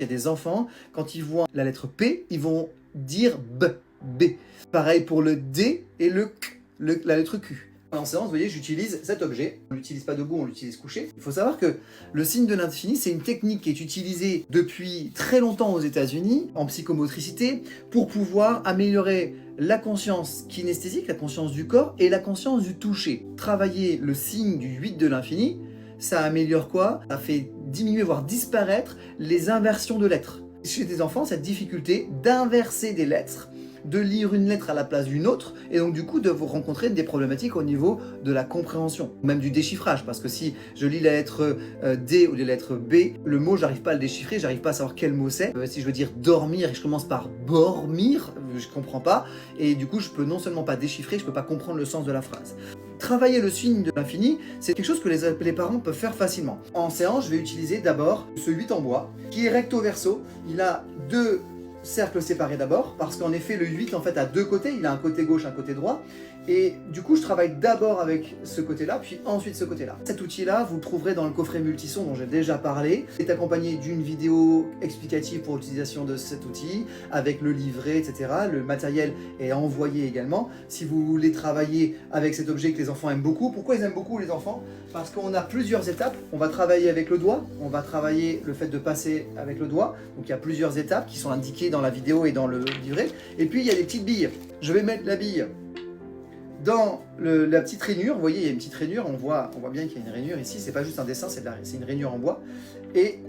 Il y a des enfants, quand ils voient la lettre P, ils vont dire B, B. Pareil pour le D et le Q, la lettre Q. En séance, vous voyez, j'utilise cet objet. On ne l'utilise pas debout, on l'utilise couché. Il faut savoir que le signe de l'infini, c'est une technique qui est utilisée depuis très longtemps aux États-Unis, en psychomotricité, pour pouvoir améliorer la conscience kinesthésique, la conscience du corps et la conscience du toucher. Travailler le signe du 8 de l'infini, ça améliore quoi? Ça fait diminuer, voire disparaître les inversions de lettres. Chez des enfants, cette difficulté d'inverser des lettres, de lire une lettre à la place d'une autre, et donc du coup de vous rencontrer des problématiques au niveau de la compréhension, même du déchiffrage, parce que si je lis la lettre D ou la lettre B, le mot j'arrive pas à le déchiffrer, j'arrive pas à savoir quel mot c'est. Si je veux dire dormir et je commence par bormir, je comprends pas, et du coup je peux non seulement pas déchiffrer, je peux pas comprendre le sens de la phrase. Travailler le signe de l'infini, c'est quelque chose que les parents peuvent faire facilement. En séance, je vais utiliser d'abord ce 8 en bois, qui est recto verso. Il a deux cercles séparés d'abord, parce qu'en effet, le 8 en fait a deux côtés, il a un côté gauche, un côté droit, et du coup, je travaille d'abord avec ce côté-là, puis ensuite ce côté-là. Cet outil-là, vous le trouverez dans le coffret multison dont j'ai déjà parlé. Il est accompagné d'une vidéo explicative pour l'utilisation de cet outil, avec le livret, etc. Le matériel est envoyé également. Si vous voulez travailler avec cet objet que les enfants aiment beaucoup, pourquoi ils aiment beaucoup les enfants? Parce qu'on a plusieurs étapes. On va travailler avec le doigt, on va travailler le fait de passer avec le doigt. Donc il y a plusieurs étapes qui sont indiquées dans la vidéo et dans le livret. Et puis il y a des petites billes. Je vais mettre la bille dans la petite rainure. Vous voyez, il y a une petite rainure, on voit bien qu'il y a une rainure ici, c'est pas juste un dessin, c'est une rainure en bois. Et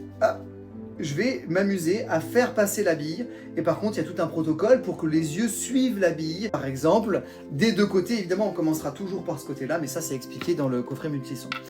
je vais m'amuser à faire passer la bille. Et par contre, il y a tout un protocole pour que les yeux suivent la bille. Par exemple, des deux côtés, évidemment, on commencera toujours par ce côté-là, mais ça, c'est expliqué dans le coffret multison.